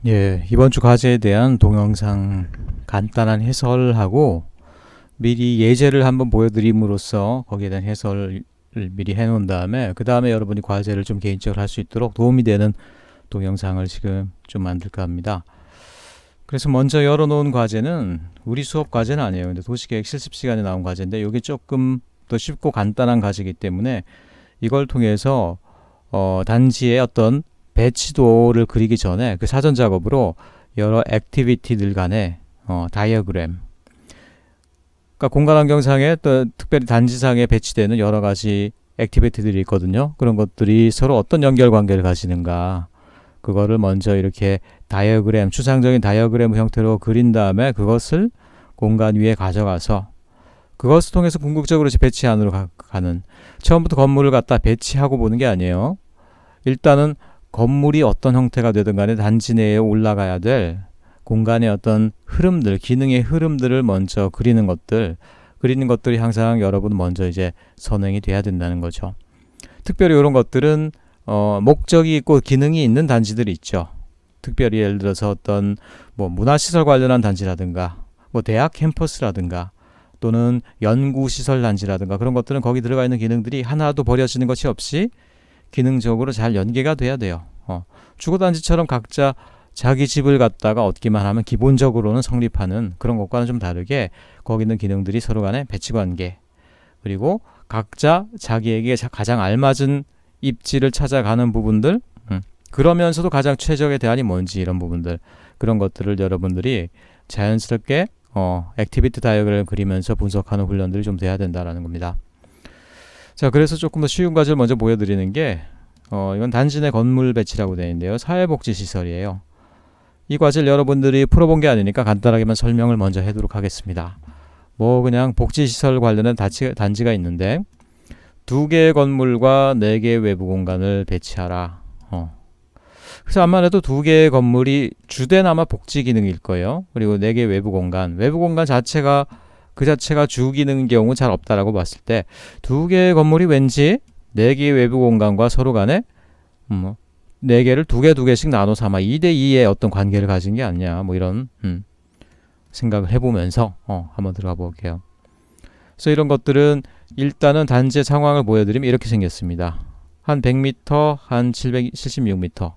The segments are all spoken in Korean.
예, 이번 주 과제에 대한 동영상 간단한 해설하고 미리 예제를 한번 보여드림으로써 거기에 대한 해설을 미리 해놓은 다음에 그 다음에 여러분이 과제를 좀 개인적으로 할 수 있도록 도움이 되는 동영상을 지금 좀 만들까 합니다. 그래서 먼저 열어놓은 과제는 우리 수업 과제는 아니에요. 근데 도시계획 실습 시간에 나온 과제인데 이게 조금 더 쉽고 간단한 과제이기 때문에 이걸 통해서 단지의 어떤 배치도를 그리기 전에 그 사전 작업으로 여러 액티비티들 간의 다이어그램, 그러니까 공간 환경상에 또 특별히 단지상에 배치되는 여러 가지 액티비티들이 있거든요. 그런 것들이 서로 어떤 연결 관계를 가지는가, 그거를 먼저 이렇게 다이어그램, 추상적인 다이어그램 형태로 그린 다음에 그것을 공간 위에 가져가서 그것을 통해서 궁극적으로 배치 안으로 가는, 처음부터 건물을 갖다 배치하고 보는 게 아니에요. 일단은 건물이 어떤 형태가 되든 간에 단지 내에 올라가야 될 공간의 어떤 흐름들, 기능의 흐름들을 먼저 그리는 것들이 항상 여러분 먼저 이제 선행이 돼야 된다는 거죠. 특별히 이런 것들은 목적이 있고 기능이 있는 단지들이 있죠. 특별히 예를 들어서 어떤 문화시설 관련한 단지라든가 대학 캠퍼스라든가 또는 연구시설 단지라든가 그런 것들은 거기 들어가 있는 기능들이 하나도 버려지는 것이 없이 기능적으로 잘 연계가 돼야 돼요. 주거단지처럼 각자 자기 집을 갖다가 얻기만 하면 기본적으로는 성립하는 그런 것과는 좀 다르게 거기 있는 기능들이 서로 간의 배치관계, 그리고 각자 자기에게 가장 알맞은 입지를 찾아가는 부분들, 그러면서도 가장 최적의 대안이 뭔지, 이런 부분들, 그런 것들을 여러분들이 자연스럽게 액티비티 다이어그램을 그리면서 분석하는 훈련들이 좀 돼야 된다는 겁니다. 자, 그래서 조금 더 쉬운 과제를 먼저 보여드리는 게 이건 단지 내 건물 배치라고 되어 있는데요. 사회복지시설이에요. 이 과제를 여러분들이 풀어본 게 아니니까 간단하게만 설명을 먼저 해도록 하겠습니다. 그냥 복지시설 관련된 단지가 있는데 2개의 건물과 4개의 외부 공간을 배치하라. 그래서 아무래도 2개의 건물이 주된 아마 복지 기능일 거예요. 그리고 4개의 외부 공간 자체가 주 기능인 경우 잘 없다라고 봤을 때 2개의 건물이 왠지 4개의 외부 공간과 서로 간에 4개를 2개씩 나눠서 아마 2대2의 어떤 관계를 가진 게 아니냐, 이런 생각을 해보면서 한번 들어가 볼게요. 그래서 이런 것들은 일단은 단지의 상황을 보여드리면 이렇게 생겼습니다. 한 100m, 한 776m,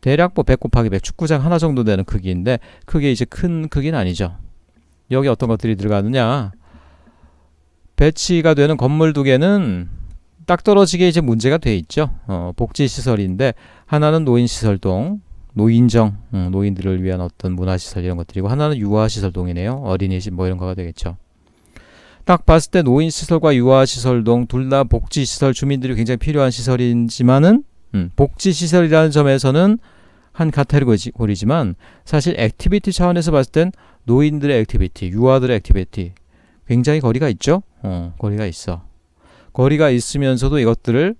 대략 100 곱하기 100 축구장 하나 정도 되는 크기인데 그게 이제 큰 크기는 아니죠. 여기 어떤 것들이 들어가느냐, 배치가 되는 건물 2개는 딱 떨어지게 이제 문제가 돼 있죠. 복지시설인데 하나는 노인시설동, 노인정, 노인들을 위한 어떤 문화시설 이런 것들이고, 하나는 유아시설동이네요. 어린이집 이런 거가 되겠죠. 딱 봤을 때 노인시설과 유아시설동 둘 다 복지시설, 주민들이 굉장히 필요한 시설이지만은 복지시설이라는 점에서는 한 카테고리지만 사실 액티비티 차원에서 봤을 땐 노인들의 액티비티, 유아들의 액티비티 굉장히 거리가 있죠. 거리가 있어. 거리가 있으면서도 이것들을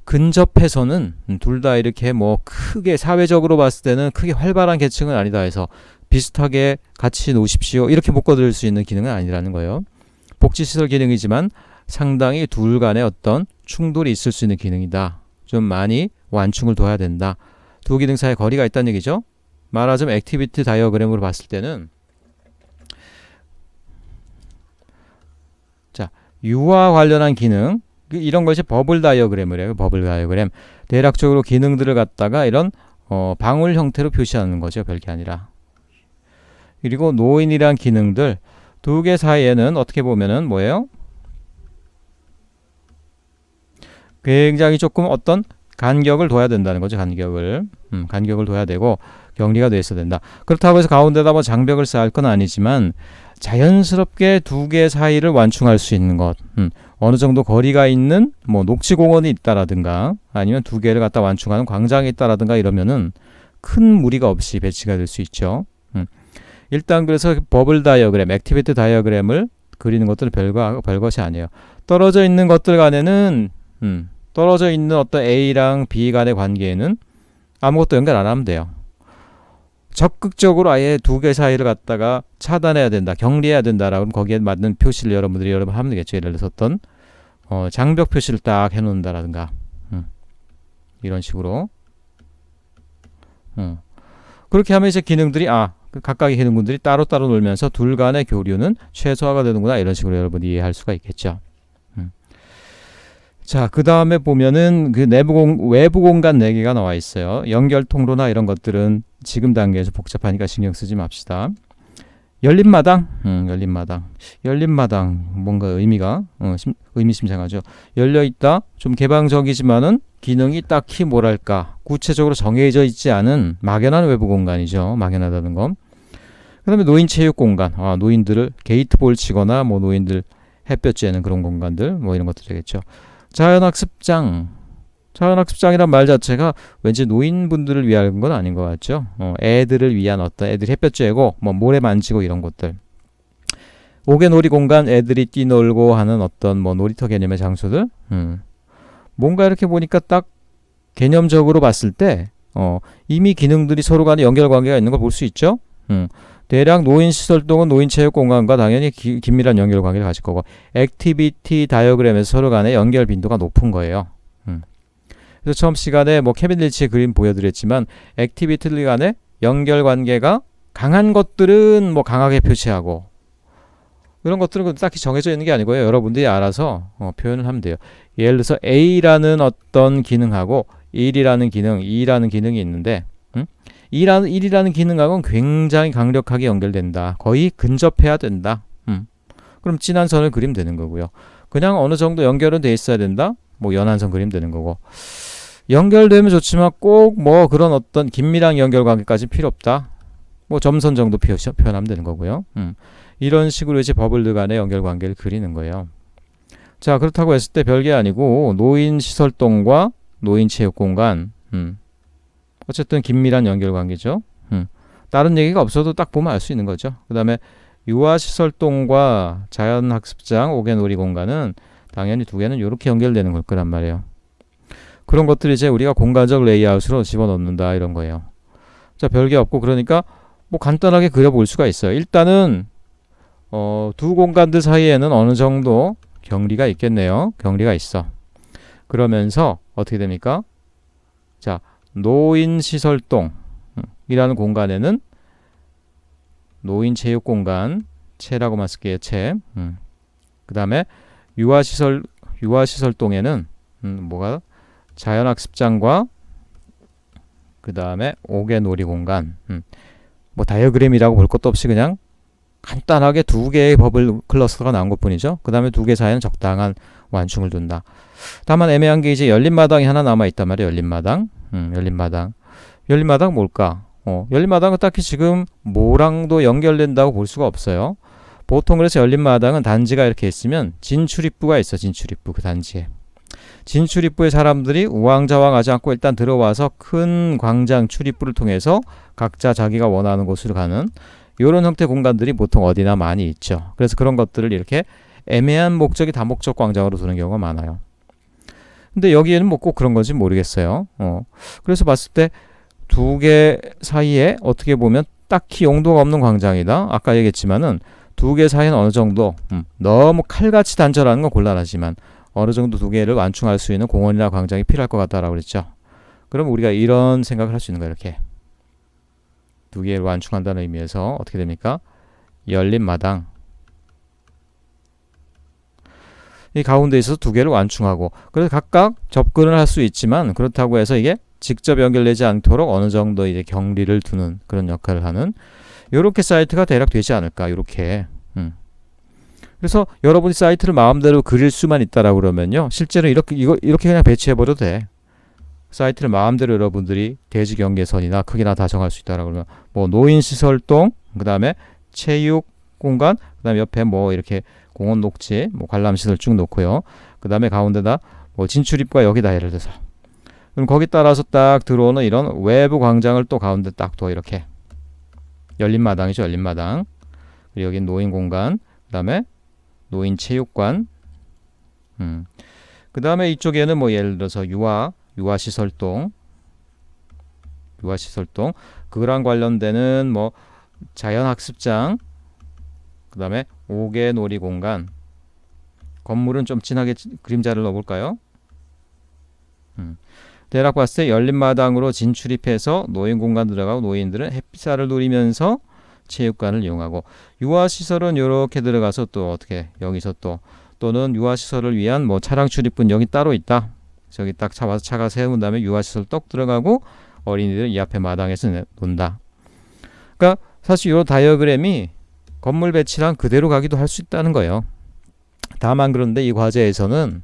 근접해서는 둘 다 이렇게 크게 사회적으로 봤을 때는 크게 활발한 계층은 아니다 해서 비슷하게 같이 노십시오 이렇게 묶어드릴 수 있는 기능은 아니라는 거예요. 복지시설 기능이지만 상당히 둘 간의 어떤 충돌이 있을 수 있는 기능이다. 좀 많이 완충을 둬야 된다. 두 기능 사이에 거리가 있다는 얘기죠. 말하자면 액티비티 다이어그램으로 봤을 때는 유아 관련한 기능, 이런 것이 버블 다이어그램을 해요. 버블 다이어그램. 대략적으로 기능들을 갖다가 이런 방울 형태로 표시하는 거죠. 별게 아니라. 그리고 노인이란 기능들 2개 사이에는 어떻게 보면은 뭐예요? 굉장히 조금 어떤 간격을 둬야 된다는 거죠. 간격을 둬야 되고 격리가 돼 있어야 된다. 그렇다고 해서 가운데다 장벽을 쌓을 건 아니지만 자연스럽게 2개 사이를 완충할 수 있는 것, 어느 정도 거리가 있는 녹지공원이 있다라든가 아니면 2개를 갖다 완충하는 광장이 있다라든가 이러면은 큰 무리가 없이 배치가 될 수 있죠. 일단 그래서 버블 다이어그램, 액티비티 다이어그램을 그리는 것들은 별것이 아니에요. 떨어져 있는 것들 간에는 떨어져 있는 어떤 A랑 B 간의 관계에는 아무것도 연결 안 하면 돼요. 적극적으로 아예 2개 사이를 갖다가 차단해야 된다, 격리해야 된다라고 하면 거기에 맞는 표시를 여러분 하면 되겠죠. 예를 들어서 어떤 장벽 표시를 딱 해놓는다라든가 이런 식으로 그렇게 하면 이제 기능들이 그 각각의 기능군들이 따로따로 놀면서 둘 간의 교류는 최소화가 되는구나, 이런 식으로 여러분이 이해할 수가 있겠죠. 자, 그 다음에 보면은 그 외부 공간 4개가 나와 있어요. 연결 통로나 이런 것들은 지금 단계에서 복잡하니까 신경 쓰지 맙시다. 열린 마당, 열린 마당 뭔가 의미가 의미심장하죠. 열려 있다, 좀 개방적이지만은 기능이 딱히 뭐랄까 구체적으로 정해져 있지 않은 막연한 외부 공간이죠. 막연하다는 건. 그다음에 노인 체육 공간, 노인들을 게이트볼 치거나 뭐 노인들 햇볕 쬐는 그런 공간들, 뭐 이런 것들 되겠죠. 자연학습장이란 말 자체가 왠지 노인분들을 위한 건 아닌 것 같죠. 애들을 위한 어떤 애들이 햇볕 쬐고 뭐 모래 만지고 이런 것들. 옥외놀이 공간, 애들이 뛰놀고 하는 어떤 뭐 놀이터 개념의 장소들. 뭔가 이렇게 보니까 딱 개념적으로 봤을 때 이미 기능들이 서로 간에 연결관계가 있는 걸 볼 수 있죠. 대략 노인시설동은 노인체육공간과 당연히 긴밀한 연결관계를 가질 거고, 액티비티 다이어그램에서 서로 간의 연결 빈도가 높은 거예요. 그래서 처음 시간에 뭐 케빈 리치의 그림 보여드렸지만, 액티비티들 간의 연결관계가 강한 것들은 뭐 강하게 표시하고, 이런 것들은 딱히 정해져 있는 게 아니고요. 여러분들이 알아서 표현을 하면 돼요. 예를 들어서 A라는 어떤 기능하고 1이라는 기능, 2라는 기능이 있는데 1이라는 기능하고는 굉장히 강력하게 연결된다. 거의 근접해야 된다. 그럼 진한 선을 그리면 되는 거고요. 그냥 어느 정도 연결은 돼 있어야 된다. 뭐 연한 선 그리면 되는 거고. 연결되면 좋지만 꼭 뭐 그런 어떤 긴밀한 연결관계까지 필요 없다. 뭐 점선 정도 표현하면 되는 거고요. 이런 식으로 이제 버블들 간의 연결관계를 그리는 거예요. 자, 그렇다고 했을 때 별게 아니고 노인시설동과 노인체육공간, 어쨌든 긴밀한 연결관계죠. 다른 얘기가 없어도 딱 보면 알 수 있는 거죠. 그 다음에 유아시설동과 자연학습장, 옥외놀이 공간은 당연히 두 개는 이렇게 연결되는 걸 거란 말이에요. 그런 것들이 이제 우리가 공간적 레이아웃으로 집어넣는다, 이런 거예요. 자, 별게 없고, 그러니까 뭐 간단하게 그려볼 수가 있어요. 일단은 두 공간들 사이에는 어느 정도 경리가 있겠네요. 경리가 있어. 그러면서 어떻게 됩니까? 자, 노인시설동이라는 공간에는 노인체육공간, 체라고만 쓸게요. 체. 그 다음에 유아시설동에는 뭐가? 자연학습장과 그 다음에 옥외놀이 공간. 뭐 다이어그램이라고 볼 것도 없이 그냥 간단하게 두 개의 버블 클러스터가 나온 것 뿐이죠. 그 다음에 두 개 사이에는 적당한 완충을 둔다. 다만 애매한 게 이제 열린 마당이 하나 남아 있단 말이에요. 열린 마당. 열린 마당 뭘까? 열린 마당은 딱히 지금 뭐랑도 연결된다고 볼 수가 없어요. 보통 그래서 열린 마당은 단지가 이렇게 있으면 진출입구가 있어. 진출입구, 그 단지에. 진출입구에 사람들이 우왕좌왕하지 않고 일단 들어와서 큰 광장 출입구를 통해서 각자 자기가 원하는 곳으로 가는 이런 형태 공간들이 보통 어디나 많이 있죠. 그래서 그런 것들을 이렇게 애매한 목적이 다목적 광장으로 두는 경우가 많아요. 근데 여기에는 뭐 꼭 그런 건지 모르겠어요. 그래서 봤을 때 두 개 사이에 어떻게 보면 딱히 용도가 없는 광장이다. 아까 얘기했지만은 두 개 사이는 어느 정도 너무 칼같이 단절하는 건 곤란하지만 어느 정도 두 개를 완충할 수 있는 공원이나 광장이 필요할 것 같다라고 그랬죠. 그럼 우리가 이런 생각을 할 수 있는 거예요. 이렇게 두 개를 완충한다는 의미에서 어떻게 됩니까? 열린 마당, 이 가운데 있어서 두 개를 완충하고, 그래서 각각 접근을 할 수 있지만 그렇다고 해서 이게 직접 연결되지 않도록 어느 정도 이제 경리를 두는 그런 역할을 하는 이렇게 사이트가 대략 되지 않을까, 이렇게. 그래서 여러분이 사이트를 마음대로 그릴 수만 있다라고 그러면요, 실제로 이렇게 그냥 배치해버려도 돼. 사이트를 마음대로 여러분들이 대지 경계선이나 크기나 다 정할 수 있다라고 그러면 뭐 노인시설동, 그 다음에 체육 공간, 그 다음에 옆에 뭐 이렇게 공원 녹지, 뭐 관람시설 쭉 놓고요. 그 다음에 가운데다 뭐 진출입구가 여기다, 예를 들어서. 그럼 거기 따라서 딱 들어오는 이런 외부 광장을 또 가운데 딱 둬, 이렇게. 열린 마당이죠, 열린 마당. 그리고 여기 노인 공간, 그 다음에 노인 체육관. 그 다음에 이쪽에는 뭐 예를 들어서 유아시설동, 그거랑 관련되는 뭐 자연학습장, 그 다음에 옥외놀이 공간. 건물은 좀 진하게 그림자를 넣어볼까요? 대략 봤을 때 열린 마당으로 진출입해서 노인 공간 들어가고 노인들은 햇빛을 누리면서 체육관을 이용하고 유아시설은 이렇게 들어가서 또 어떻게 여기서 또는 유아시설을 위한 뭐 차량 출입문 여기 따로 있다. 저기 딱 잡아서 차가 세운 다음에 유아시설 떡 들어가고 어린이들은 이 앞에 마당에서 논다. 그러니까 사실 이 다이어그램이 건물 배치랑 그대로 가기도 할 수 있다는 거예요. 다만 그런데 이 과제에서는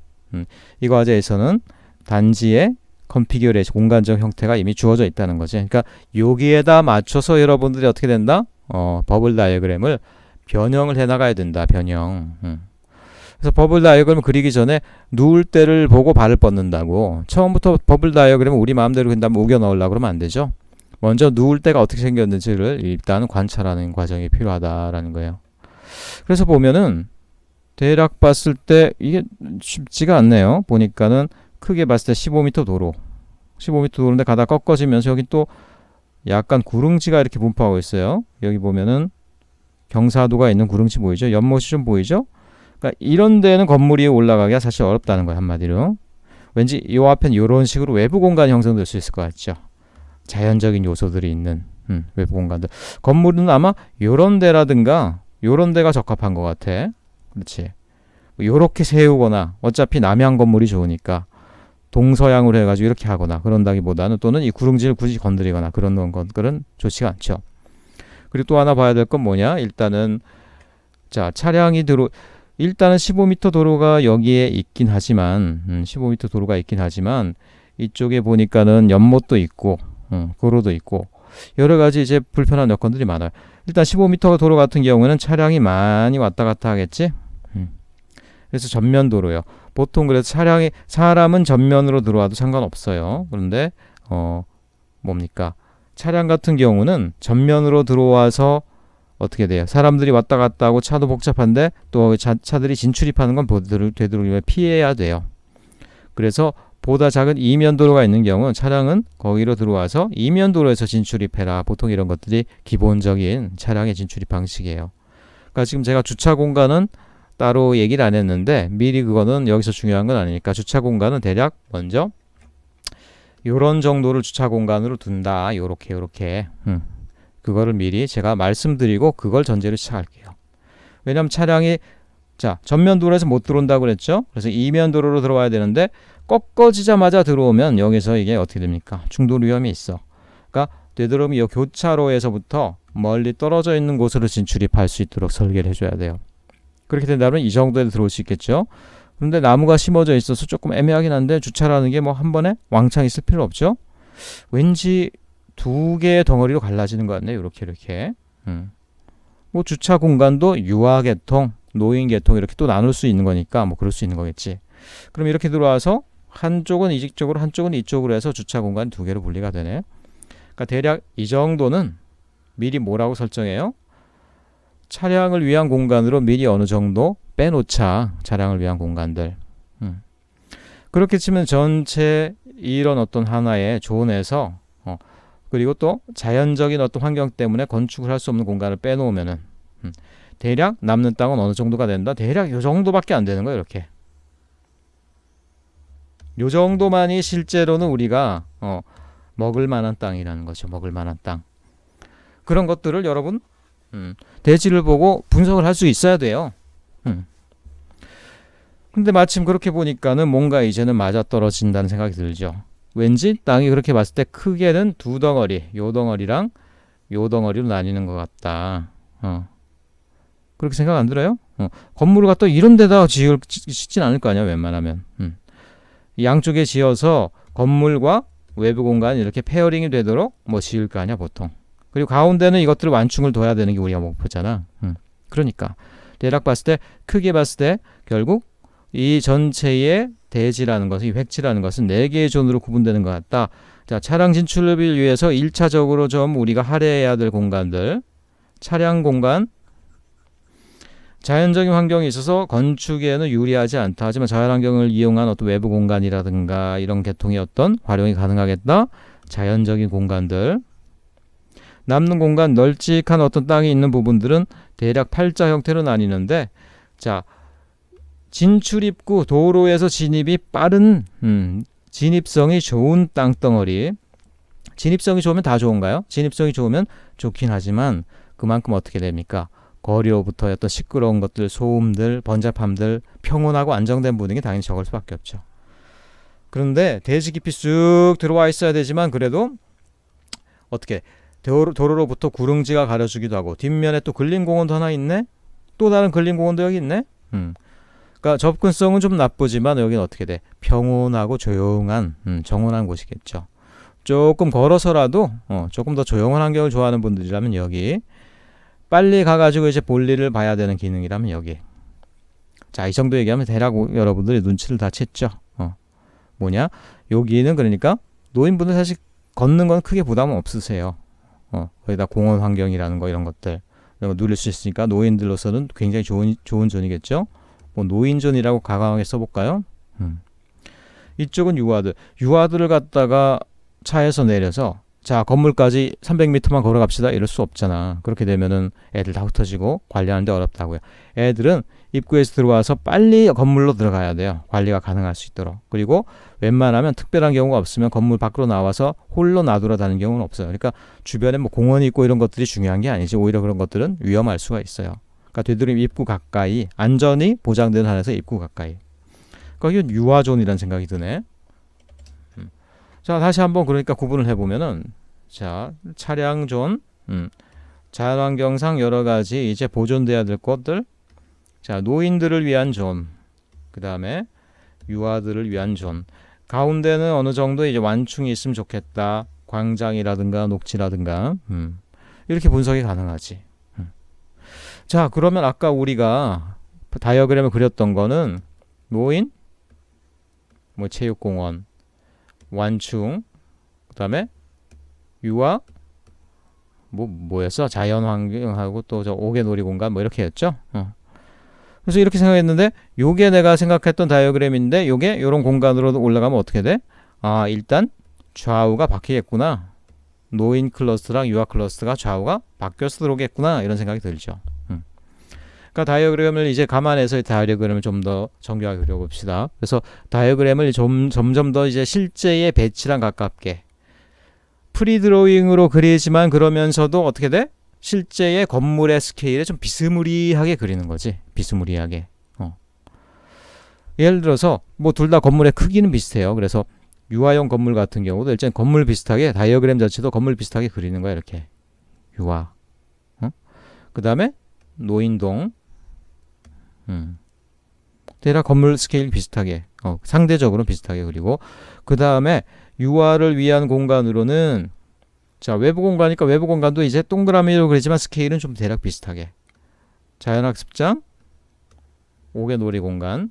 단지의 컨피규레이션 공간적 형태가 이미 주어져 있다는 거지. 그러니까 여기에다 맞춰서 여러분들이 어떻게 된다? 버블 다이어그램을 변형을 해 나가야 된다. 변형. 그래서 버블 다이어그램을 그리기 전에 누울 때를 보고 발을 뻗는다고. 처음부터 버블 다이어그램을 우리 마음대로 그린다면 우겨 넣으려고 그러면 안 되죠. 먼저 누울 때가 어떻게 생겼는지를 일단 관찰하는 과정이 필요하다라는 거예요. 그래서 보면은 대략 봤을 때 이게 쉽지가 않네요. 보니까는 크게 봤을 때 15m 도로 15m 도로인데 가다 꺾어지면서 여기 또 약간 구릉지가 이렇게 분포하고 있어요. 여기 보면은 경사도가 있는 구릉지 보이죠? 연못이 좀 보이죠? 그러니까 이런 데는 건물 위에 올라가기가 사실 어렵다는 거예요. 한마디로. 왠지 이 앞엔 이런 식으로 외부 공간이 형성될 수 있을 것 같죠. 자연적인 요소들이 있는 외부 공간들. 건물은 아마 요런 데라든가 요런 데가 적합한 것 같아. 그렇지. 요렇게 세우거나 어차피 남향 건물이 좋으니까 동서양으로 해가지고 이렇게 하거나 그런다기보다는 또는 이 구릉지를 굳이 건드리거나 그런 것들은 좋지가 않죠. 그리고 또 하나 봐야 될 건 뭐냐? 일단은 자 차량이 일단은 15m 도로가 여기에 있긴 하지만 15m 도로가 있긴 하지만 이쪽에 보니까는 연못도 있고 도로도 있고 여러 가지 이제 불편한 여건들이 많아요. 일단 15m 도로 같은 경우에는 차량이 많이 왔다 갔다 하겠지. 그래서 전면 도로요. 보통 그래서 사람은 전면으로 들어와도 상관없어요. 그런데 뭡니까? 차량 같은 경우는 전면으로 들어와서 어떻게 돼요? 사람들이 왔다 갔다 하고 차도 복잡한데 또 차들이 진출입하는 건 되도록이면 피해야 돼요. 그래서 보다 작은 이면 도로가 있는 경우는 차량은 거기로 들어와서 이면 도로에서 진출입해라. 보통 이런 것들이 기본적인 차량의 진출입 방식이에요. 그러니까 지금 제가 주차 공간은 따로 얘기를 안 했는데 미리 그거는 여기서 중요한 건 아니니까 주차 공간은 대략 먼저 요런 정도를 주차 공간으로 둔다. 요렇게 그거를 미리 제가 말씀드리고 그걸 전제로 시작할게요. 왜냐하면 차량이 전면 도로에서 못 들어온다고 그랬죠. 그래서 이면 도로로 들어와야 되는데 꺾어지자마자 들어오면 여기서 이게 어떻게 됩니까? 충돌 위험이 있어. 그러니까 되도록이면 이 교차로에서부터 멀리 떨어져 있는 곳으로 진출입할 수 있도록 설계를 해줘야 돼요. 그렇게 된다면 이 정도에 들어올 수 있겠죠. 그런데 나무가 심어져 있어서 조금 애매하긴 한데 주차라는 게 뭐 한 번에 왕창 있을 필요 없죠. 왠지 두 개의 덩어리로 갈라지는 것 같네요. 이렇게. 뭐 주차 공간도 유아계통, 노인계통 이렇게 또 나눌 수 있는 거니까 뭐 그럴 수 있는 거겠지. 그럼 이렇게 들어와서 한쪽은 이쪽으로 한쪽은 이쪽으로 해서 주차 공간 두 개로 분리가 되네. 그러니까 대략 이 정도는 미리 뭐라고 설정해요? 차량을 위한 공간으로 미리 어느 정도 빼놓자. 차량을 위한 공간들. 그렇게 치면 전체 이런 어떤 하나의 존에서 그리고 또 자연적인 어떤 환경 때문에 건축을 할 수 없는 공간을 빼놓으면은 대략 남는 땅은 어느 정도가 된다? 대략 요 정도밖에 안 되는 거예요. 이렇게. 요 정도만이 실제로는 우리가 먹을 만한 땅이라는 거죠. 먹을 만한 땅. 그런 것들을 여러분 대지를 보고 분석을 할 수 있어야 돼요. 근데 마침 그렇게 보니까는 뭔가 이제는 맞아떨어진다는 생각이 들죠. 왠지 땅이 그렇게 봤을 때 크게는 두 덩어리, 요 덩어리랑 요 덩어리로 나뉘는 것 같다. 그렇게 생각 안 들어요? 건물을 갖다 이런 데다 짓진 않을 거 아니야, 웬만하면. 양쪽에 지어서 건물과 외부 공간이 이렇게 페어링이 되도록 뭐 지을 거 아니야, 보통. 그리고 가운데는 이것들을 완충을 둬야 되는 게 우리가 목표잖아. 그러니까 대략 봤을 때 크게 봤을 때 결국 이 전체의 대지라는 것은 이 획지라는 것은 4개의 존으로 구분되는 것 같다. 자, 차량 진출을 위해서 1차적으로 좀 우리가 할애해야 될 공간들. 차량 공간. 자연적인 환경이 있어서 건축에는 유리하지 않다. 하지만 자연환경을 이용한 어떤 외부 공간이라든가 이런 계통의 어떤 활용이 가능하겠다. 자연적인 공간들. 남는 공간 널찍한 어떤 땅이 있는 부분들은 대략 팔자 형태로 나뉘는데 진출입구 도로에서 진입이 빠른 진입성이 좋은 땅덩어리. 진입성이 좋으면 다 좋은가요? 진입성이 좋으면 좋긴 하지만 그만큼 어떻게 됩니까? 거리로부터의 어떤 시끄러운 것들, 소음들, 번잡함들, 평온하고 안정된 분위기 당연히 적을 수밖에 없죠. 그런데 대지 깊이 쑥 들어와 있어야 되지만 그래도 어떻게 도로로부터 구릉지가 가려주기도 하고 뒷면에 또 근린공원도 하나 있네? 또 다른 근린공원도 여기 있네? 그러니까 접근성은 좀 나쁘지만 여기는 어떻게 돼? 평온하고 조용한 정원한 곳이겠죠. 조금 걸어서라도 조금 더 조용한 환경을 좋아하는 분들이라면 여기, 빨리 가가지고 이제 볼일을 봐야 되는 기능이라면 여기. 자, 이 정도 얘기하면 대략 여러분들이 눈치를 다 챘죠. 뭐냐? 여기는 그러니까 노인분들 사실 걷는 건 크게 부담은 없으세요. 거기다 공원 환경이라는 거 이런 것들 이런 거 누릴 수 있으니까 노인들로서는 굉장히 좋은 존이겠죠. 뭐 노인존이라고 가강하게 써볼까요? 이쪽은 유아들을 갖다가 차에서 내려서 자 건물까지 300m만 걸어갑시다 이럴 수 없잖아. 그렇게 되면은 애들 다 흩어지고 관리하는데 어렵다고요. 애들은 입구에서 들어와서 빨리 건물로 들어가야 돼요. 관리가 가능할 수 있도록. 그리고 웬만하면 특별한 경우가 없으면 건물 밖으로 나와서 홀로 놔두러다니는 경우는 없어요. 그러니까 주변에 뭐 공원이 있고 이런 것들이 중요한 게 아니지, 오히려 그런 것들은 위험할 수가 있어요. 그러니까 되도록이면 입구 가까이, 안전이 보장되는 한에서 입구 가까이. 그러니까 이건 유아존이라는 생각이 드네. 자, 다시 한번 그러니까 구분을 해보면은, 자, 차량존, 자연환경상 여러 가지 이제 보존돼야 될 것들, 자, 노인들을 위한 존, 그 다음에 유아들을 위한 존, 가운데는 어느 정도 이제 완충이 있으면 좋겠다. 광장이라든가 녹지라든가, 이렇게 분석이 가능하지. 자, 그러면 아까 우리가 다이어그램을 그렸던 거는 노인, 뭐 체육공원, 완충, 그 다음에 유아, 뭐였어? 자연환경하고 또 저 옥외놀이공간 뭐 이렇게 했죠. 그래서 이렇게 생각했는데 요게 내가 생각했던 다이어그램인데 요게 요런 공간으로 올라가면 어떻게 돼? 아, 일단 좌우가 바뀌겠구나. 노인 클러스터랑 유아 클러스터가 좌우가 바뀌어서 들어오겠구나 이런 생각이 들죠. 그러니까 다이어그램을 이제 감안해서 다이어그램을 좀 더 정교하게 그려봅시다. 그래서 다이어그램을 점점 더 이제 실제의 배치랑 가깝게 프리드로잉으로 그리지만 그러면서도 어떻게 돼? 실제의 건물의 스케일에 좀 비스무리하게 그리는 거지. 비스무리하게. 예를 들어서 뭐 둘 다 건물의 크기는 비슷해요. 그래서 유아용 건물 같은 경우도 일단 건물 비슷하게, 다이어그램 자체도 건물 비슷하게 그리는 거야. 이렇게 유아. 그 다음에 노인동. 대략 건물 스케일 비슷하게, 상대적으로 비슷하게 그리고, 그 다음에 유아를 위한 공간으로는, 자, 외부 공간이니까 외부 공간도 이제 동그라미로 그리지만 스케일은 좀 대략 비슷하게. 자연학습장, 옥외놀이 공간.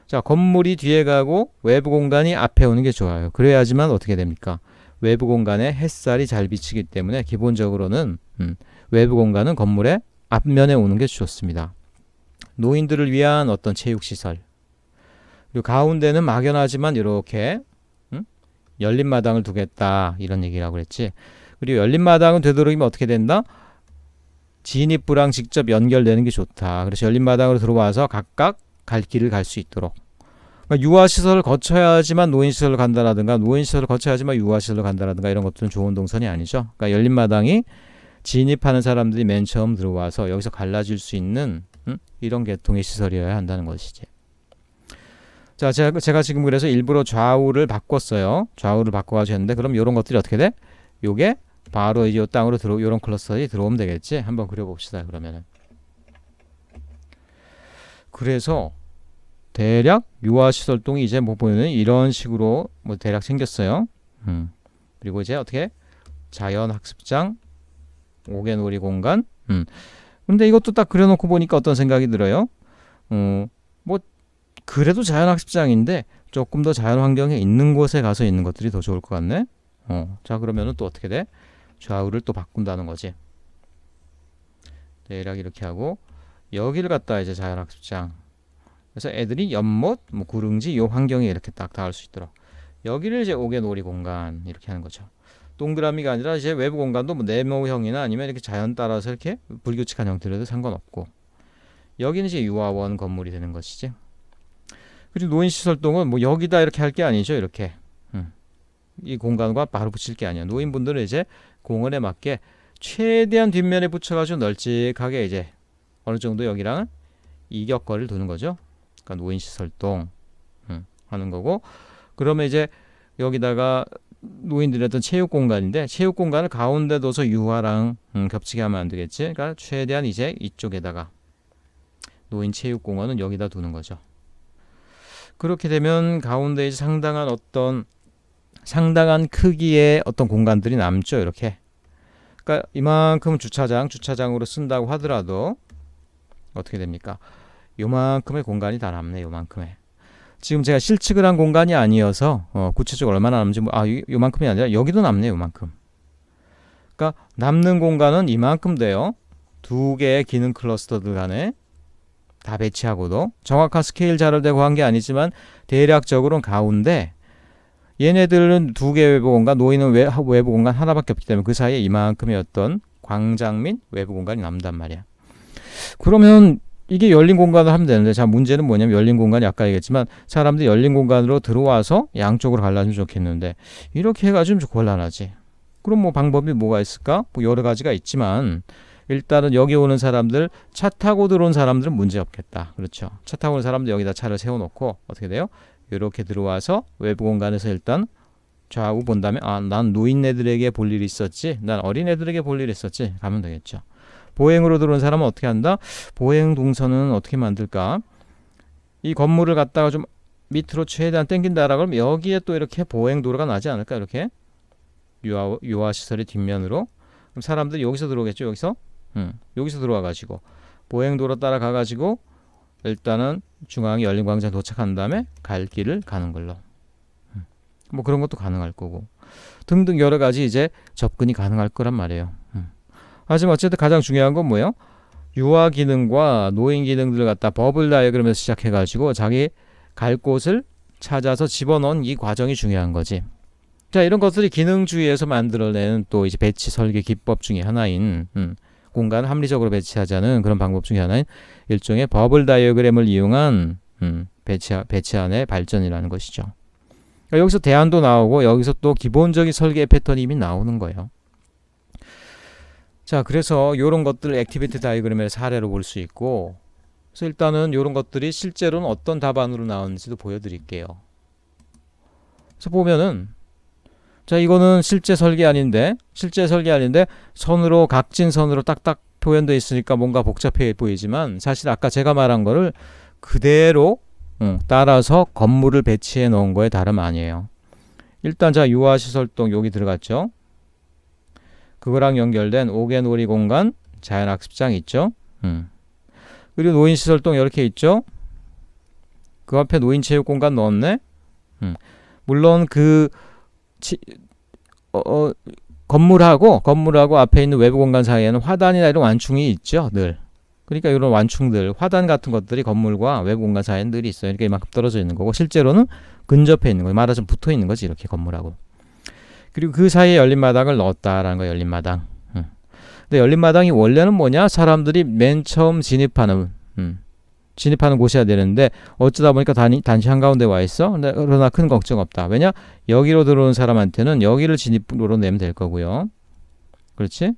자, 건물이 뒤에 가고 외부 공간이 앞에 오는 게 좋아요. 그래야지만 어떻게 됩니까? 외부 공간에 햇살이 잘 비치기 때문에 기본적으로는 외부 공간은 건물의 앞면에 오는 게 좋습니다. 노인들을 위한 어떤 체육시설, 그리고 가운데는 막연하지만 이렇게 열린 마당을 두겠다 이런 얘기라고 그랬지. 그리고 열린 마당은 되도록이면 어떻게 된다? 진입부랑 직접 연결되는 게 좋다. 그래서 열린 마당으로 들어와서 각각 갈 길을 갈 수 있도록. 그러니까 유아시설을 거쳐야지만 노인시설을 간다라든가, 노인시설을 거쳐야지만 유아시설을 간다라든가 이런 것들은 좋은 동선이 아니죠. 그러니까 열린 마당이 진입하는 사람들이 맨 처음 들어와서 여기서 갈라질 수 있는 이런 계통의 시설이어야 한다는 것이지. 자, 제가 지금 그래서 일부러 좌우를 바꿨어요. 좌우를 바꿔가지고 했는데, 그럼 이런 것들이 어떻게 돼? 요게 바로 이제 이 땅으로 요런 클러스터들이 들어오면 되겠지. 한번 그려봅시다. 그러면은. 그래서 대략 유아시설동이 이제 뭐 보면은 이런 식으로 뭐 대략 생겼어요. 그리고 이제 어떻게 자연학습장, 옥외놀이 공간. 근데 이것도 딱 그려놓고 보니까 어떤 생각이 들어요? 뭐 그래도 자연학습장인데 조금 더 자연환경에 있는 곳에 가서 있는 것들이 더 좋을 것 같네. 자, 그러면은 또 어떻게 돼? 좌우를 또 바꾼다는 거지. 대략 이렇게 하고 여기를 갖다 이제 자연학습장. 그래서 애들이 연못, 뭐 구릉지 요 환경에 이렇게 딱 닿을 수 있도록. 여기를 이제 옥외놀이 공간 이렇게 하는 거죠. 동그라미가 아니라 이제 외부 공간도 뭐 네모형이나 아니면 이렇게 자연 따라서 이렇게 불규칙한 형태로도 상관없고, 여기는 이제 유아원 건물이 되는 것이지. 그리고 노인시설동은 뭐 여기다 이렇게 할 게 아니죠. 이렇게 이 공간과 바로 붙일 게 아니야. 노인분들은 이제 공원에 맞게 최대한 뒷면에 붙여가지고 널찍하게 이제 어느 정도 여기랑 이격거리를 두는 거죠. 그러니까 노인시설동 하는 거고, 그러면 이제 여기다가 노인들의 어떤 체육 공간인데, 체육 공간을 가운데 둬서 유화랑 겹치게 하면 안 되겠지. 그러니까 최대한 이제 이쪽에다가 노인 체육 공원은 여기다 두는 거죠. 그렇게 되면 가운데 이제 상당한 크기의 어떤 공간들이 남죠. 이렇게. 그러니까 이만큼 주차장으로 쓴다고 하더라도 어떻게 됩니까? 요만큼의 공간이 다 남네. 요만큼의. 지금 제가 실측을 한 공간이 아니어서 구체적으로 얼마나 남는지 요만큼이 아니라 여기도 남네. 요만큼. 그러니까 남는 공간은 이만큼 돼요. 두 개의 기능 클러스터들 간에 다 배치하고도 정확한 스케일 자료를 대고 한 게 아니지만 대략적으로는 가운데 얘네들은 두 개의 외부 공간, 노인은 외부 공간 하나밖에 없기 때문에 그 사이에 이만큼의 어떤 광장 및 외부 공간이 남단 말이야. 그러면 이게 열린 공간을 하면 되는데, 자, 문제는 뭐냐면 열린 공간이 아까 얘기했지만 사람들이 열린 공간으로 들어와서 양쪽으로 갈라주면 좋겠는데 이렇게 해가지고 좀 곤란하지. 그럼 뭐 방법이 뭐가 있을까? 뭐 여러 가지가 있지만 일단은 여기 오는 사람들, 차 타고 들어온 사람들은 문제 없겠다. 그렇죠. 차 타고 오는 사람들 여기다 차를 세워놓고 어떻게 돼요? 이렇게 들어와서 외부 공간에서 일단 좌우 본다면 난 노인네들에게 볼 일이 있었지, 난 어린애들에게 볼 일이 있었지 가면 되겠죠. 보행으로 들어온 사람은 어떻게 한다? 보행 동선은 어떻게 만들까? 이 건물을 갖다가 좀 밑으로 최대한 당긴다라고 하면 여기에 또 이렇게 보행 도로가 나지 않을까? 이렇게 유아시설의 뒷면으로. 그럼 사람들이 여기서 들어오겠죠. 여기서 들어와가지고 보행도로 따라가가지고 일단은 중앙 열린 광장 도착한 다음에 갈 길을 가는 걸로. 뭐 그런 것도 가능할 거고 등등 여러 가지 이제 접근이 가능할 거란 말이에요. 하지만 어쨌든 가장 중요한 건 뭐예요? 유아 기능과 노인 기능들을 갖다 버블 다이어그램에서 시작해가지고 자기 갈 곳을 찾아서 집어넣은 이 과정이 중요한 거지. 자, 이런 것들이 기능주의에서 만들어내는 또 이제 배치 설계 기법 중에 하나인 공간을 합리적으로 배치하자는 그런 방법 중에 하나인 일종의 버블 다이어그램을 이용한 배치안의 발전이라는 것이죠. 그러니까 여기서 대안도 나오고 여기서 또 기본적인 설계 패턴이 이미 나오는 거예요. 자, 그래서 이런 것들을 액티비티 다이어그램의 사례로 볼 수 있고, 그래서 일단은 이런 것들이 실제로는 어떤 답안으로 나오는지도 보여드릴게요. 그래서 보면은 자, 이거는 실제 설계안인데 선으로 각진 선으로 딱딱 표현되어 있으니까 뭔가 복잡해 보이지만 사실 아까 제가 말한 거를 그대로 따라서 건물을 배치해 놓은 거에 다름 아니에요. 일단 자, 유아시설동 여기 들어갔죠. 그거랑 연결된 옥외놀이 공간, 자연학습장 있죠. 그리고 노인시설동 이렇게 있죠. 그 앞에 노인체육공간 넣었네. 물론 그 건물하고 앞에 있는 외부 공간 사이에는 화단이나 이런 완충이 있죠, 늘. 그러니까 이런 완충들, 화단 같은 것들이 건물과 외부 공간 사이에는 늘 있어요. 이렇게 이만큼 떨어져 있는 거고 실제로는 근접해 있는 거예요. 말하자면 붙어 있는 거지, 이렇게 건물하고. 그리고 그 사이에 열린 마당을 넣었다라는 거예요, 열린 마당. 근데 열린 마당이 원래는 뭐냐? 사람들이 맨 처음 진입하는 곳이어야 되는데 어쩌다 보니까 단지 한가운데 와 있어. 그러나 큰 걱정 없다. 왜냐? 여기로 들어오는 사람한테는 여기를 진입로로 내면 될 거고요. 그렇지?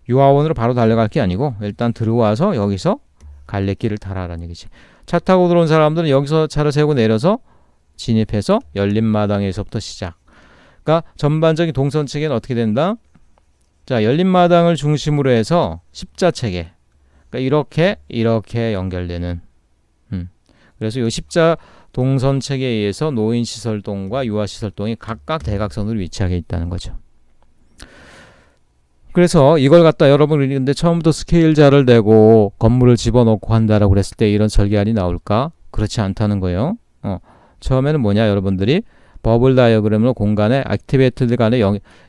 유아원으로 바로 달려갈 게 아니고 일단 들어와서 여기서 갈래길을 타라라는 얘기지. 차 타고 들어온 사람들은 여기서 차를 세우고 내려서 진입해서 열린 마당에서부터 시작. 그러니까 전반적인 동선 체계는 어떻게 된다? 자, 열린 마당을 중심으로 해서 십자체계. 그러니까 이렇게 연결되는. 그래서 이 십자 동선 체계에 의해서 노인시설동과 유아시설동이 각각 대각선으로 위치하게 있다는 거죠. 그래서 이걸 갖다 여러분이 근데 처음부터 스케일 자를 대고 건물을 집어넣고 한다라고 그랬을 때 이런 설계안이 나올까? 그렇지 않다는 거예요. 처음에는 뭐냐, 여러분들이 버블 다이어그램으로 공간의 액티비티들 간의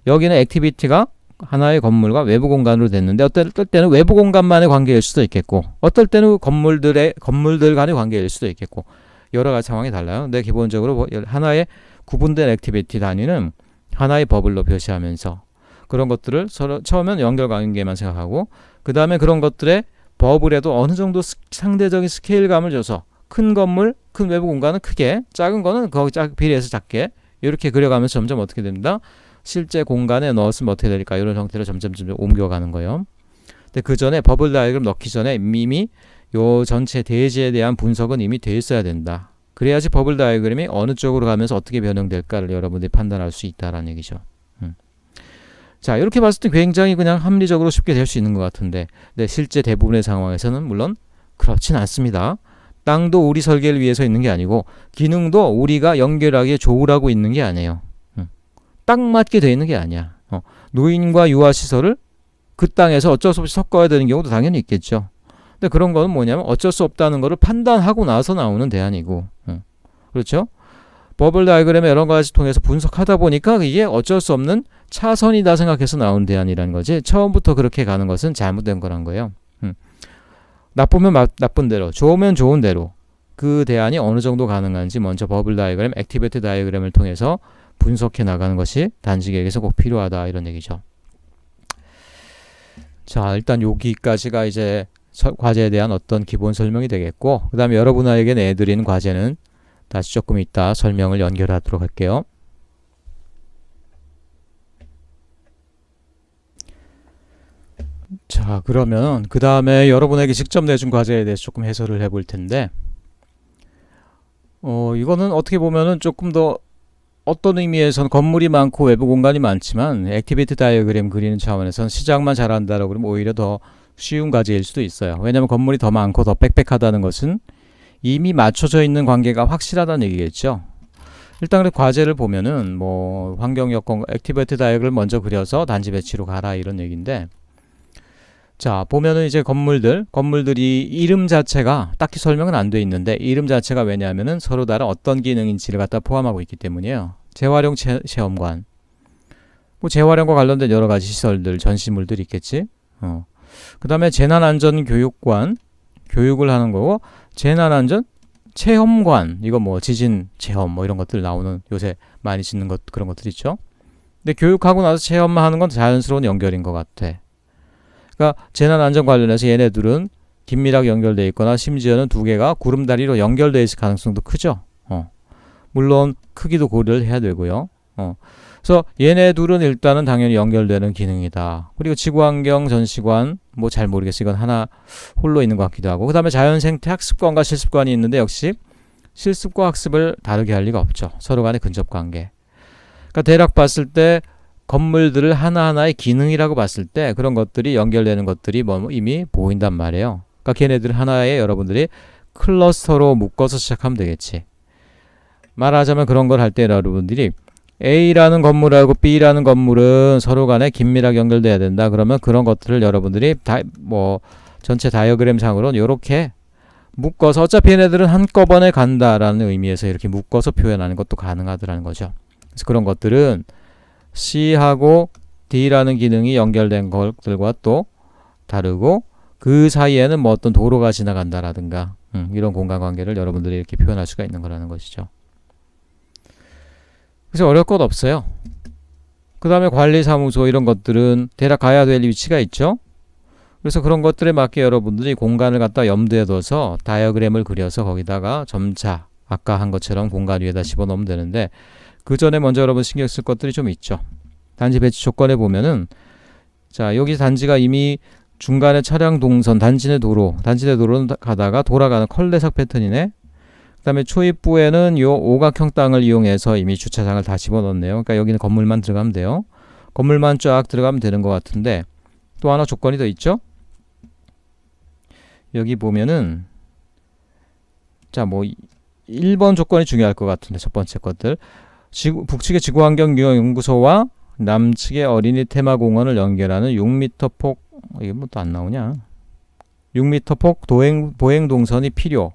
여기는 액티비티가 하나의 건물과 외부 공간으로 됐는데 어떨 때는 외부 공간만의 관계일 수도 있겠고 어떨 때는 건물들 간의 관계일 수도 있겠고 여러 가지 상황이 달라요. 근데 기본적으로 하나의 구분된 액티비티 단위는 하나의 버블로 표시하면서 그런 것들을 서로 처음엔 연결관계만 생각하고 그 다음에 그런 것들의 버블에도 어느 정도 상대적인 스케일감을 줘서 큰 건물, 큰 외부 공간은 크게, 작은 거는 거기 비례해서 작게 이렇게 그려가면서 점점 어떻게 됩니다. 실제 공간에 넣었으면 어떻게 될까 이런 형태로 점점 옮겨가는 거예요. 근데 그 전에 버블 다이어그램 넣기 전에 이미 요 전체 대지에 대한 분석은 이미 돼 있어야 된다. 그래야지 버블 다이어그램이 어느 쪽으로 가면서 어떻게 변형될까를 여러분들이 판단할 수 있다라는 얘기죠. 자, 이렇게 봤을 때 굉장히 그냥 합리적으로 쉽게 될 수 있는 것 같은데, 네, 실제 대부분의 상황에서는 물론 그렇진 않습니다. 땅도 우리 설계를 위해서 있는 게 아니고 기능도 우리가 연결하기에 좋으라고 있는 게 아니에요. 딱 맞게 돼 있는 게 아니야. 노인과 유아시설을 그 땅에서 어쩔 수 없이 섞어야 되는 경우도 당연히 있겠죠. 근데 그런 거는 뭐냐면 어쩔 수 없다는 거를 판단하고 나서 나오는 대안이고, 그렇죠? 버블 다이어그램 여러 가지 통해서 분석하다 보니까 이게 어쩔 수 없는 차선이다 생각해서 나온 대안이라는 거지, 처음부터 그렇게 가는 것은 잘못된 거란 거예요. 나쁘면 나쁜 대로, 좋으면 좋은 대로 그 대안이 어느 정도 가능한지 먼저 버블 다이어그램, 액티베이트 다이어그램을 통해서 분석해 나가는 것이 단지 계획에서 꼭 필요하다 이런 얘기죠. 자, 일단 여기까지가 이제 과제에 대한 어떤 기본 설명이 되겠고, 그 다음에 여러분에게 내드리는 과제는 다시 조금 이따 설명을 연결하도록 할게요. 자, 그러면 그 다음에 여러분에게 직접 내준 과제에 대해서 조금 해설을 해볼 텐데, 이거는 어떻게 보면은 조금 더 어떤 의미에서는 건물이 많고 외부 공간이 많지만 액티비티 다이어그램 그리는 차원에서는 시작만 잘한다라고 그러면 오히려 더 쉬운 과제일 수도 있어요. 왜냐하면 건물이 더 많고 더 빽빽하다는 것은 이미 맞춰져 있는 관계가 확실하다는 얘기겠죠. 일단 과제를 보면은 뭐 환경 여건 액티비티 다이어그램을 먼저 그려서 단지 배치로 가라 이런 얘기인데, 자, 보면은 이제 건물들이 이름 자체가 딱히 설명은 안 돼 있는데, 이름 자체가 왜냐하면은 서로 다른 어떤 기능인지를 갖다 포함하고 있기 때문이에요. 재활용 체험관, 뭐 재활용과 관련된 여러 가지 시설들, 전시물들이 있겠지. 그 다음에 재난안전교육관, 교육을 하는 거고, 재난안전 체험관, 이거 뭐 지진 체험 뭐 이런 것들 나오는 요새 많이 짓는 것, 그런 것들 있죠. 근데 교육하고 나서 체험만 하는 건 자연스러운 연결인 것 같아. 그러니까 재난안전 관련해서 얘네들은 긴밀하게 연결되어 있거나 심지어는 두 개가 구름다리로 연결되어 있을 가능성도 크죠. 물론 크기도 고려를 해야 되고요. 그래서 얘네 둘은 일단은 당연히 연결되는 기능이다. 그리고 지구환경 전시관, 뭐 잘 모르겠어. 이건 하나 홀로 있는 것 같기도 하고. 그 다음에 자연생태 학습관과 실습관이 있는데, 역시 실습과 학습을 다르게 할 리가 없죠. 서로 간의 근접관계. 그러니까 대략 봤을 때 건물들을 하나하나의 기능이라고 봤을 때 그런 것들이 연결되는 것들이 뭐 이미 보인단 말이에요. 그러니까 걔네들 하나에 여러분들이 클러스터로 묶어서 시작하면 되겠지. 말하자면 그런 걸 할 때 여러분들이 A라는 건물하고 B라는 건물은 서로 간에 긴밀하게 연결돼야 된다. 그러면 그런 것들을 여러분들이 뭐 전체 다이어그램 상으로는 이렇게 묶어서, 어차피 얘네들은 한꺼번에 간다라는 의미에서 이렇게 묶어서 표현하는 것도 가능하더라는 거죠. 그래서 그런 것들은 C하고 D라는 기능이 연결된 것들과 또 다르고, 그 사이에는 뭐 어떤 도로가 지나간다라든가 이런 공간 관계를 여러분들이 이렇게 표현할 수가 있는 거라는 것이죠. 그래서 어려울 것 없어요. 그 다음에 관리사무소 이런 것들은 대략 가야 될 위치가 있죠. 그래서 그런 것들에 맞게 여러분들이 공간을 갖다 염두에 둬서 다이어그램을 그려서 거기다가 점차 아까 한 것처럼 공간 위에다 집어넣으면 되는데, 그 전에 먼저 여러분 신경 쓸 것들이 좀 있죠. 단지 배치 조건에 보면은, 자, 여기 단지가 이미 중간에 차량 동선, 단지 내 도로는 가다가 돌아가는 컬레삭 패턴이네. 그 다음에 초입부에는 요 오각형 땅을 이용해서 이미 주차장을 다 집어넣었네요. 그러니까 여기는 건물만 들어가면 돼요. 건물만 쫙 들어가면 되는 것 같은데, 또 하나 조건이 더 있죠. 여기 보면은, 자, 뭐 1번 조건이 중요할 것 같은데, 첫 번째 것들, 북측의 지구환경연구소와 남측의 어린이 테마공원을 연결하는 6m 폭, 이게 뭐 또 안 나오냐, 6m 폭 보행 동선이 필요.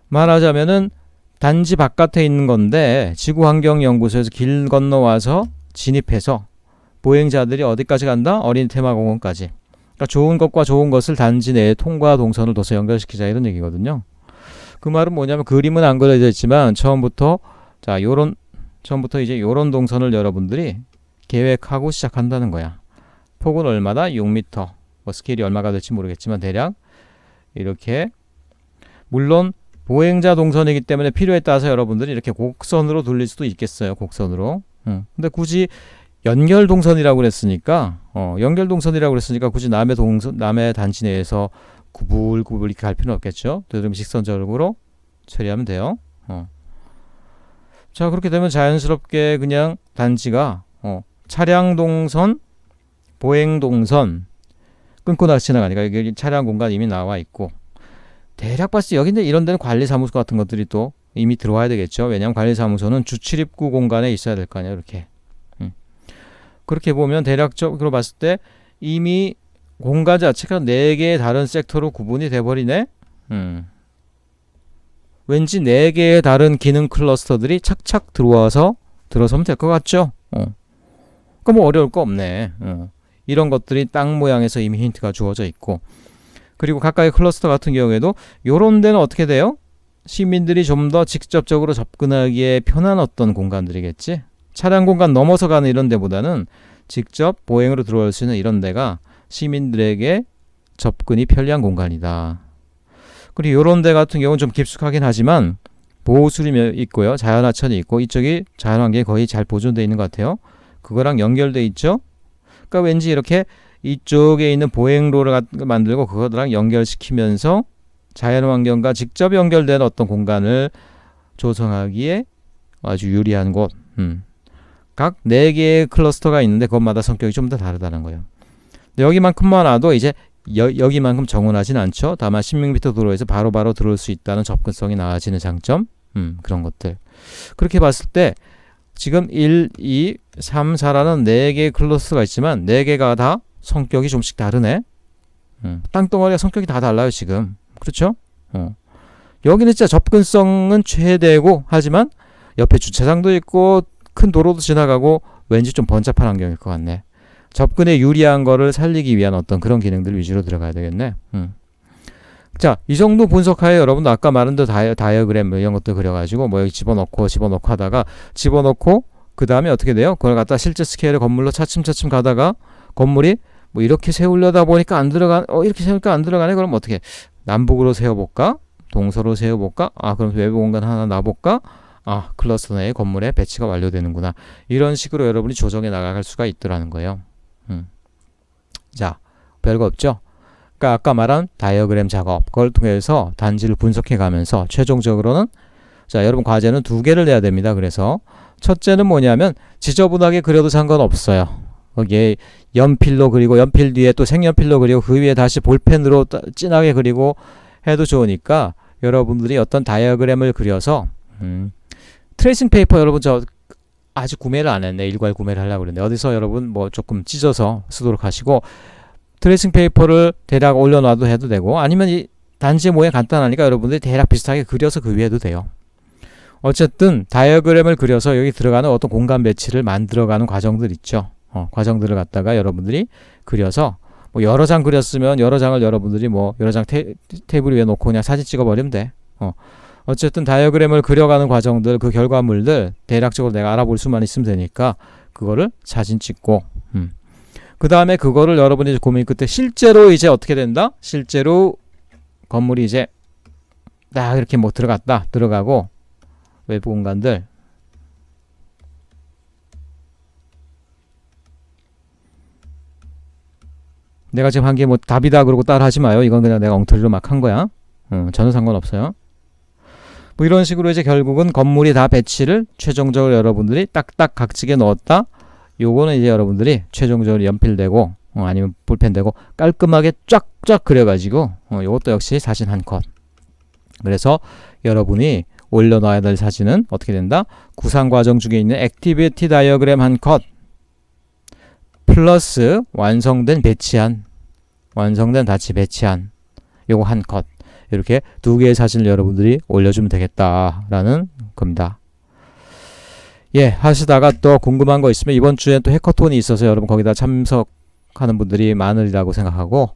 말하자면은 단지 바깥에 있는 건데 지구환경연구소에서 길 건너와서 진입해서 보행자들이 어디까지 간다? 어린이 테마공원까지. 그러니까 좋은 것과 좋은 것을 단지 내에 통과 동선을 둬서 연결시키자 이런 얘기거든요. 그 말은 뭐냐면, 그림은 안 그려져 있지만 처음부터 이제 요런 동선을 여러분들이 계획하고 시작한다는 거야. 폭은 얼마다? 6m. 뭐 스케일이 얼마가 될지 모르겠지만 대략 이렇게, 물론 보행자 동선이기 때문에 필요에 따라서 여러분들이 이렇게 곡선으로 돌릴 수도 있겠어요. 곡선으로. 근데 굳이 연결 동선이라고 그랬으니까 굳이 남의 단지 내에서 구불구불 이렇게 갈 필요는 없겠죠. 그럼 직선적으로 처리하면 돼요. 자, 그렇게 되면 자연스럽게 그냥 단지가 차량 동선, 보행 동선 끊고 지나가니까 여기 차량 공간 이미 나와 있고, 대략 봤을 때 여기인데 이런 데는 관리사무소 같은 것들이 또 이미 들어와야 되겠죠. 왜냐하면 관리사무소는 주출입구 공간에 있어야 될 거 아니에요. 이렇게. 그렇게 보면 대략적으로 봤을 때 이미 공간 자체가 4개의 다른 섹터로 구분이 돼버리네. 왠지 4개의 다른 기능 클러스터들이 착착 들어서면 될 것 같죠. 그러니까 뭐 어려울 거 없네. 이런 것들이 땅 모양에서 이미 힌트가 주어져 있고, 그리고 각각의 클러스터 같은 경우에도 요런 데는 어떻게 돼요? 시민들이 좀 더 직접적으로 접근하기에 편한 어떤 공간들이겠지. 차량 공간 넘어서 가는 이런 데보다는 직접 보행으로 들어올 수 있는 이런 데가 시민들에게 접근이 편리한 공간이다. 그리고 이런 데 같은 경우는 좀 깊숙하긴 하지만 보호수림이 있고요. 자연하천이 있고, 이쪽이 자연환경이 거의 잘 보존되어 있는 것 같아요. 그거랑 연결돼 있죠. 그러니까 왠지 이렇게 이쪽에 있는 보행로를 만들고 그거랑 연결시키면서 자연환경과 직접 연결된 어떤 공간을 조성하기에 아주 유리한 곳. 각 4개의 클러스터가 있는데 그것마다 성격이 좀 더 다르다는 거예요. 여기만큼만 와도 이제 여기만큼 정원하진 않죠. 다만 16m 도로에서 바로바로 들어올 수 있다는 접근성이 나아지는 장점, 그런 것들. 그렇게 봤을 때 지금 1, 2, 3, 4라는 4개의 클러스터가 있지만 4개가 다 성격이 좀씩 다르네. 땅덩어리가 성격이 다 달라요 지금. 그렇죠? 여기는 진짜 접근성은 최대고, 하지만 옆에 주차장도 있고 큰 도로도 지나가고 왠지 좀 번잡한 환경일 것 같네. 접근에 유리한 거를 살리기 위한 어떤 그런 기능들 위주로 들어가야 되겠네. 자, 이 정도 분석하에 여러분도 아까 말한 그 다이어그램 뭐 이런 것들 그려가지고 뭐 여기 집어넣고 하다가 그 다음에 어떻게 돼요? 그걸 갖다 실제 스케일의 건물로 차츰차츰 가다가 건물이 뭐 이렇게 세우려다 보니까 이렇게 세우니까 안 들어가네. 그럼 어떻게 남북으로 세워볼까? 동서로 세워볼까? 그럼 외부 공간 하나 놔볼까? 클러스터 내의 건물의 배치가 완료되는구나. 이런 식으로 여러분이 조정해 나갈 수가 있더라는 거예요. 자, 별거 없죠? 그러니까 아까 말한 다이어그램 작업, 그걸 통해서 단지를 분석해 가면서 최종적으로는, 자, 여러분 과제는 2개를 내야 됩니다. 그래서 첫째는 뭐냐면 지저분하게 그려도 상관없어요. 거기에 연필로 그리고 연필 뒤에 또 색연필로 그리고 그 위에 다시 볼펜으로 진하게 그리고 해도 좋으니까 여러분들이 어떤 다이어그램을 그려서 트레이싱 페이퍼 여러분 저 아직 구매를 안 했네. 일괄 구매를 하려고 그랬는데 어디서 여러분 뭐 조금 찢어서 쓰도록 하시고, 트레이싱 페이퍼를 대략 올려놔도 해도 되고, 아니면 이 단지 모양 간단하니까 여러분들이 대략 비슷하게 그려서 그 위에도 돼요. 어쨌든 다이어그램을 그려서 여기 들어가는 어떤 공간 배치를 만들어가는 과정들 있죠. 과정들을 갖다가 여러분들이 그려서 뭐 여러 장 그렸으면 여러 장을 여러분들이 뭐 여러 장 테이블 위에 놓고 그냥 사진 찍어버리면 돼. 어쨌든 다이어그램을 그려가는 과정들, 그 결과물들 대략적으로 내가 알아볼 수만 있으면 되니까 그거를 사진 찍고, 그 다음에 그거를 여러분이 고민 끝에 실제로 이제 어떻게 된다? 실제로 건물이 이제 딱 이렇게 뭐 들어가고 외부 공간들 내가 지금 한 게 뭐 답이다 그러고 따라 하지 마요. 이건 그냥 내가 엉터리로 막 한 거야. 전혀 상관없어요. 뭐 이런 식으로 이제 결국은 건물이 다 배치를 최종적으로 여러분들이 딱딱 각지게 넣었다. 요거는 이제 여러분들이 최종적으로 연필되고 아니면 볼펜되고 깔끔하게 쫙쫙 그려가지고 요것도 역시 사진 한 컷. 그래서 여러분이 올려놔야 될 사진은 어떻게 된다? 구상 과정 중에 있는 액티비티 다이어그램 한 컷 플러스 완성된 단지 배치한 요거 한 컷. 이렇게 2개의 사진을 여러분들이 올려주면 되겠다라는 겁니다. 예, 하시다가 또 궁금한 거 있으면 이번 주에 또 해커톤이 있어서 여러분 거기다 참석하는 분들이 많으리라고 생각하고,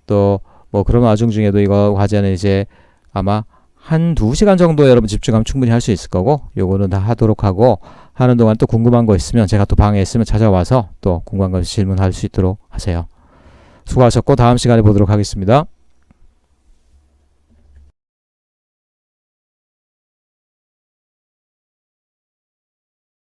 또 뭐 그런 와중 중에도 이거 과제는 이제 아마 한 2시간 정도 여러분 집중하면 충분히 할 수 있을 거고, 요거는 다 하도록 하고, 하는 동안 또 궁금한 거 있으면 제가 또 방에 있으면 찾아와서 또 궁금한 거 질문할 수 있도록 하세요. 수고하셨고 다음 시간에 보도록 하겠습니다.